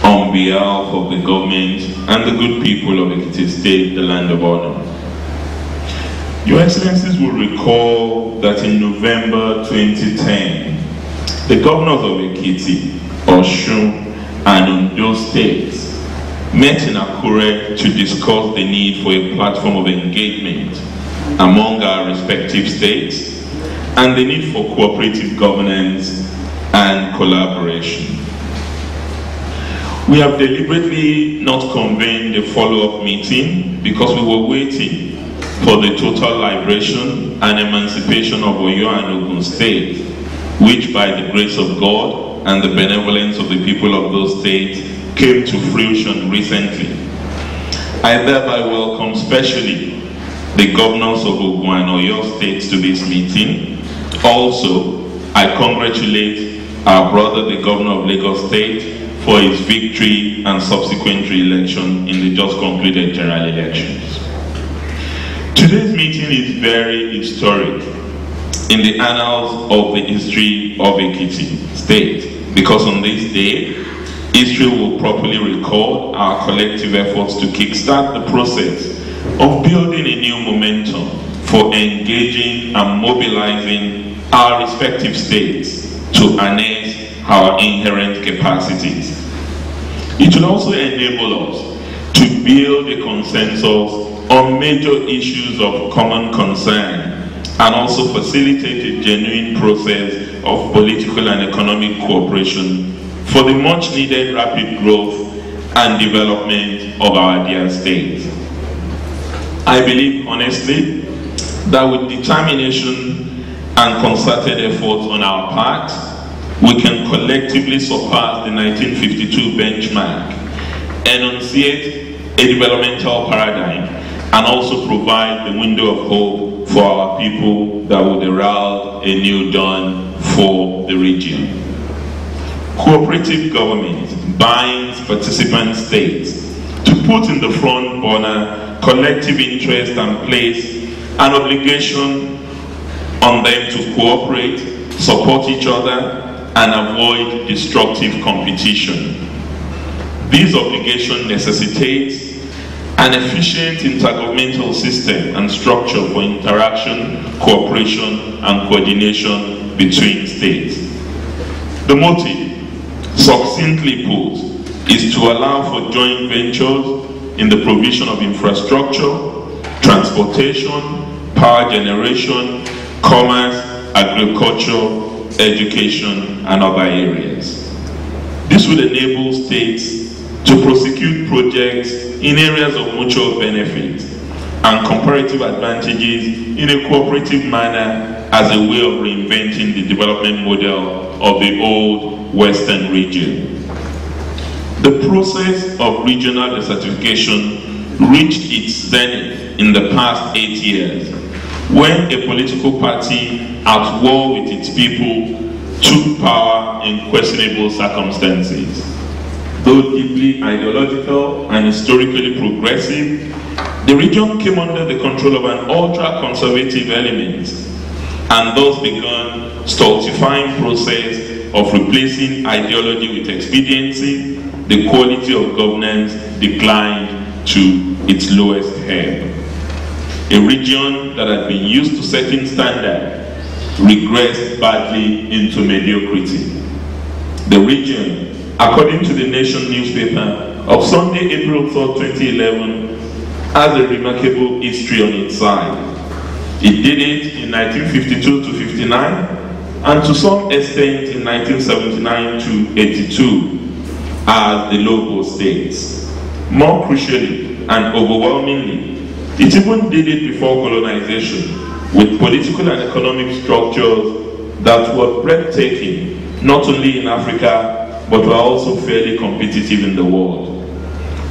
On behalf of the government and the good people of Ekiti State, the land of honor. Your Excellencies will recall that in November 2010, the governors of Ekiti, Osun, and Ondo states met in Akure to discuss the need for a platform of engagement among our respective states and the need for cooperative governance and collaboration. We have deliberately not convened a follow-up meeting because we were waiting for the total liberation and emancipation of Oyo and Ogun State, which by the grace of God and the benevolence of the people of those states came to fruition recently. I thereby welcome specially the governors of Ogun and Oyo states to this meeting. Also, I congratulate our brother, the governor of Lagos State, for his victory and subsequent re-election in the just concluded general elections. Today's meeting is very historic in the annals of the history of Ekiti State, because on this day, history will properly record our collective efforts to kickstart the process of building a new momentum for engaging and mobilizing our respective states to harness our inherent capacities. It will also enable us to build a consensus on major issues of common concern and also facilitate a genuine process of political and economic cooperation for the much needed rapid growth and development of our dear state. I believe honestly that with determination and concerted efforts on our part, we can collectively surpass the 1952 benchmark, enunciate a developmental paradigm, and also provide the window of hope for our people that would herald a new dawn for the region. Cooperative government binds participant states to put in the front burner collective interest and place an obligation on them to cooperate, support each other, and avoid destructive competition. This obligation necessitates an efficient intergovernmental system and structure for interaction, cooperation, and coordination between states. The motive, succinctly put, is to allow for joint ventures in the provision of infrastructure, transportation, power generation, commerce, agriculture, education, and other areas. This would enable states to prosecute projects in areas of mutual benefit and comparative advantages in a cooperative manner as a way of reinventing the development model of the old Western region. The process of regional desertification reached its zenith in the past 8 years, when a political party at war with its people took power in questionable circumstances. Though deeply ideological and historically progressive, the region came under the control of an ultra-conservative element and thus began stultifying process of replacing ideology with expediency. The quality of governance declined to its lowest ebb. A region that had been used to setting standards regressed badly into mediocrity. The region, according to the Nation newspaper of Sunday, April 3, 2011, has a remarkable history on its side. It did it in 1952 to 59, and to some extent in 1979 to 82 as the local states. More crucially and overwhelmingly, it even did it before colonization, with political and economic structures that were breathtaking, not only in Africa, but were also fairly competitive in the world.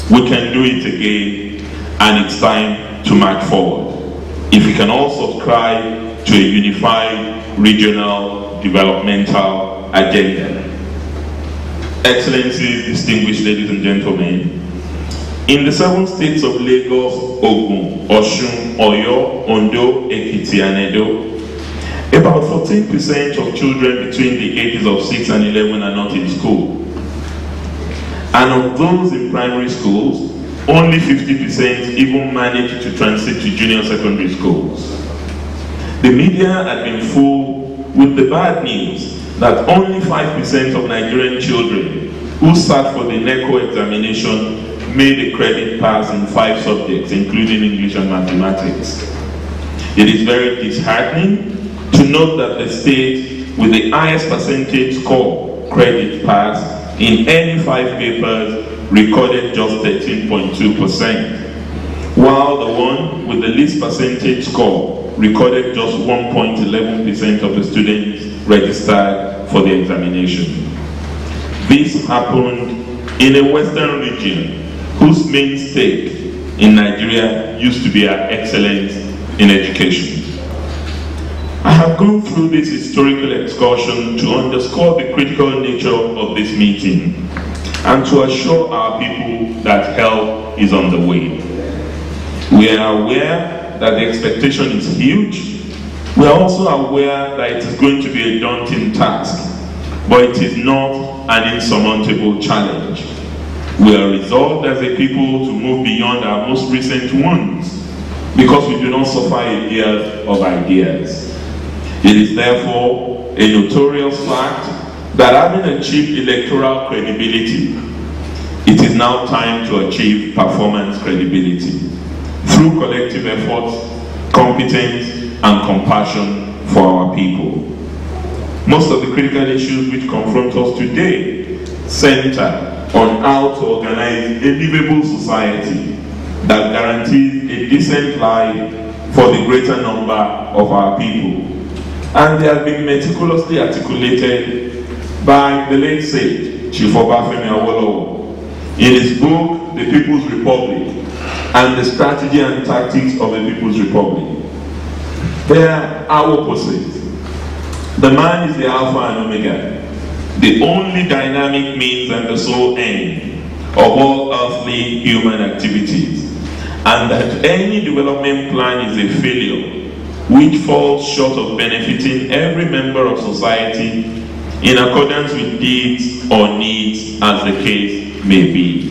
We can do it again, and it's time to march forward. If we can all subscribe to a unified regional developmental agenda. Excellencies, distinguished ladies and gentlemen, in the 7 states of Lagos, Ogun, Osun, Oyo, Ondo, Ekiti, and Edo, about 14% of children between the ages of 6 and 11 are not in school. And of those in primary schools, only 50% even manage to transit to junior secondary schools. The media had been full with the bad news that only 5% of Nigerian children who sat for the NECO examination made a credit pass in 5 subjects, including English and mathematics. It is very disheartening to note that the state with the highest percentage score credit pass in any 5 papers recorded just 13.2%, while the one with the least percentage score recorded just 1.11% of the students registered for the examination. This happened in a western region whose main stake in Nigeria used to be our excellence in education. I have gone through this historical excursion to underscore the critical nature of this meeting and to assure our people that help is on the way. We are aware that the expectation is huge. We are also aware that it is going to be a daunting task, but it is not an insurmountable challenge. We are resolved as a people to move beyond our most recent wounds because we do not suffer a dearth of ideas. It is therefore a notorious fact that having achieved electoral credibility, it is now time to achieve performance credibility through collective efforts, competence, and compassion for our people. Most of the critical issues which confront us today center on how to organize a livable society that guarantees a decent life for the greater number of our people. And they have been meticulously articulated by the late sage, Chief Obafemi Awolowo, in his book, The People's Republic, and the Strategy and Tactics of the People's Republic. They are opposites. The man is the Alpha and Omega, the only dynamic means and the sole end of all earthly human activities, and that any development plan is a failure which falls short of benefiting every member of society in accordance with deeds or needs as the case may be.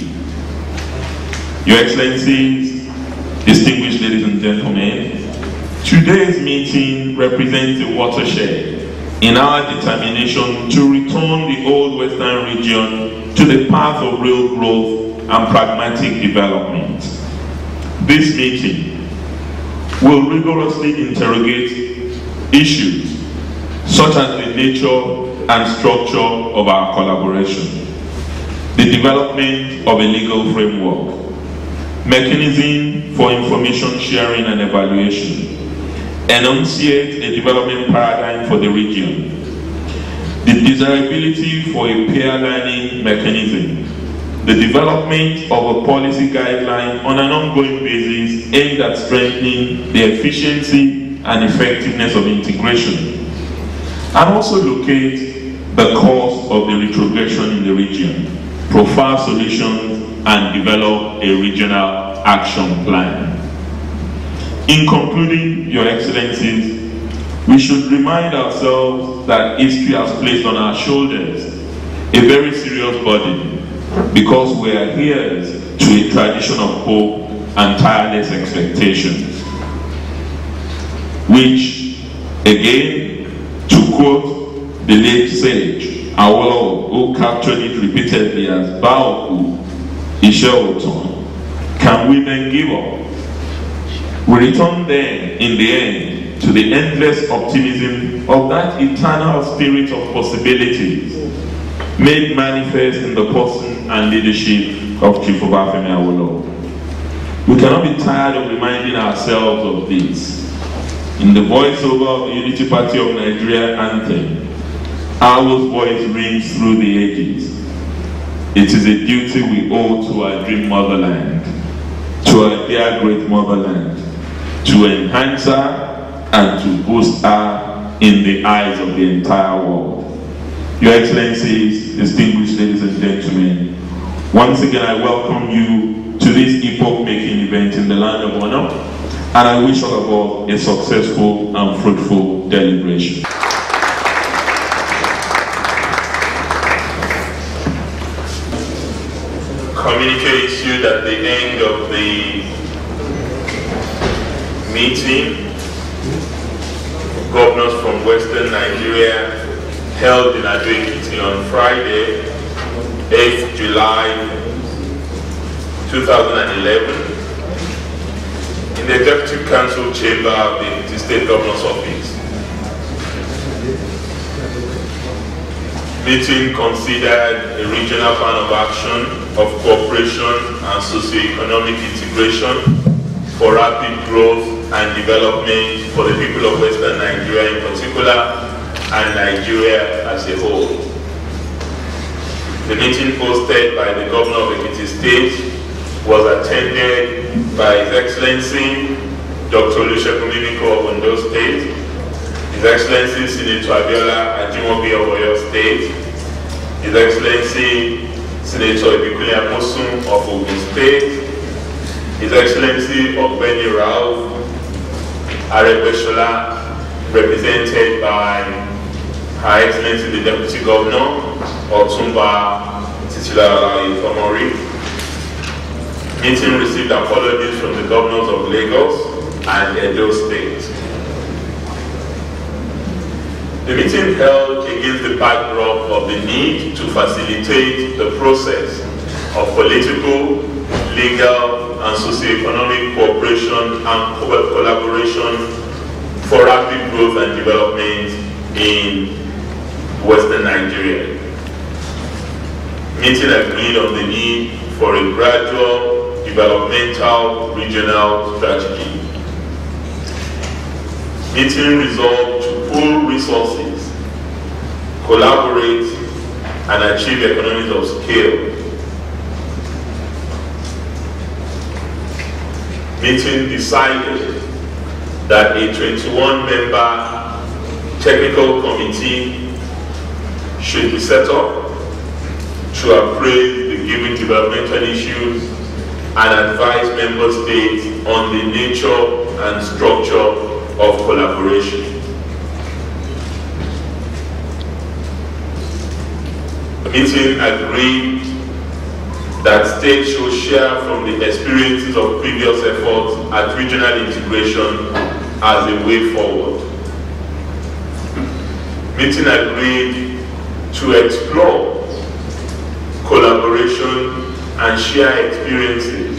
Your Excellencies, distinguished ladies and gentlemen, today's meeting represents a watershed in our determination to return the old Western region to the path of real growth and pragmatic development. This meeting will rigorously interrogate issues such as the nature and structure of our collaboration, the development of a legal framework, mechanism for information sharing and evaluation, enunciate a development paradigm for the region, the desirability for a peer learning mechanism, the development of a policy guideline on an ongoing basis aimed at strengthening the efficiency and effectiveness of integration, and also locate the cause of the retrogression in the region, profile solutions, and develop a regional action plan. In concluding, Your Excellencies, we should remind ourselves that history has placed on our shoulders a very serious burden because we are heirs to a tradition of hope and tireless expectations, which, again, to quote the late sage Awolowo, who captured it repeatedly as Baoku, Ishe Oton, can we then give up? We return then, in the end, to the endless optimism of that eternal spirit of possibilities made manifest in the person and leadership of Chief Obafemi Awolowo. We cannot be tired of reminding ourselves of this. In the voiceover of the Unity Party of Nigeria anthem, Awo's voice rings through the ages. It is a duty we owe to our dream motherland, to our dear great motherland, to enhance her and to boost her in the eyes of the entire world. Your Excellencies, distinguished ladies and gentlemen, once again I welcome you to this epoch-making event in the land of honor, and I wish all of us a successful and fruitful deliberation. Communique issued at the end of the meeting. Governors from Western Nigeria held in Ado-Ekiti on Friday, 8th July 2011, in the Executive Council chamber of the Ekiti State Governor's Office. Meeting considered a regional plan of action of cooperation and socio-economic integration for rapid growth and development for the people of Western Nigeria in particular, and Nigeria as a whole. The meeting hosted by the Governor of Ekiti State was attended by His Excellency Dr. Olusegun Mimiko of Ondo State, His Excellency Senator Abiola Ajimobi of Oyo State, His Excellency Senator Ibikunle Amosun of Ogun State, His Excellency Ogbeni Ralph Aregbesola, represented by Her Excellency the Deputy Governor, Otumba Titulala Ifomori. Meeting received apologies from the governors of Lagos and Edo State. The meeting held against the backdrop of the need to facilitate the process of political, legal, and socio-economic cooperation and collaboration for rapid growth and development in Western Nigeria. Meeting agreed on the need for a gradual developmental regional strategy. Meeting resolved to pool resources, collaborate, and achieve economies of scale. Meeting decided that a 21-member technical committee should be set up to appraise the given developmental issues and advise member states on the nature and structure of collaboration. The meeting agreed that states should share from the experiences of previous efforts at regional integration as a way forward. Meeting agreed to explore collaboration and share experiences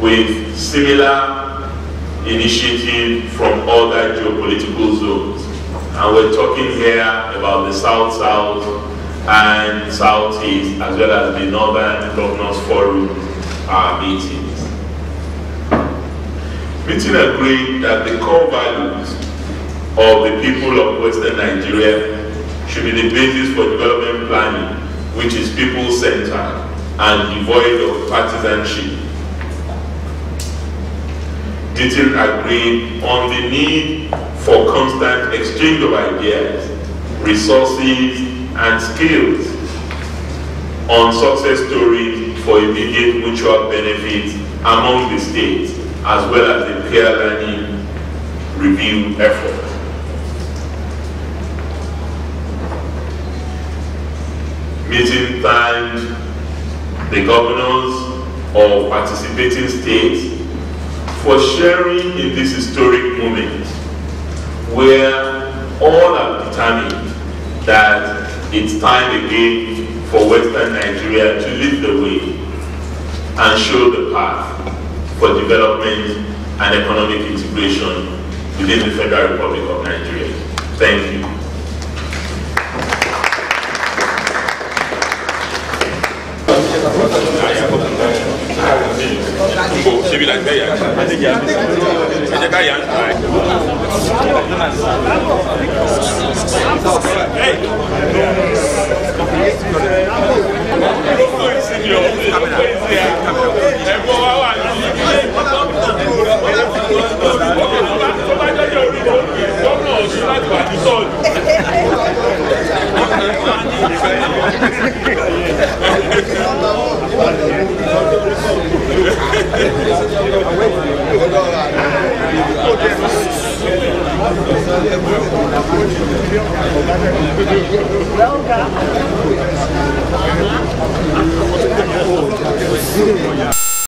with similar initiatives from other geopolitical zones. And we're talking here about the South-South and Southeast, as well as the Northern Governors Forum meetings. Meeting agreed that the core values of the people of Western Nigeria should be the basis for development planning, which is people-centered and devoid of partisanship. Meeting agreed on the need for constant exchange of ideas, resources, and skills on success stories for immediate mutual benefit among the states, as well as the peer learning review effort. Meeting thanked the governors of participating states for sharing in this historic moment where all have determined that it's time again for Western Nigeria to lead the way and show the path for development and economic integration within the Federal Republic of Nigeria. Thank you. Well done.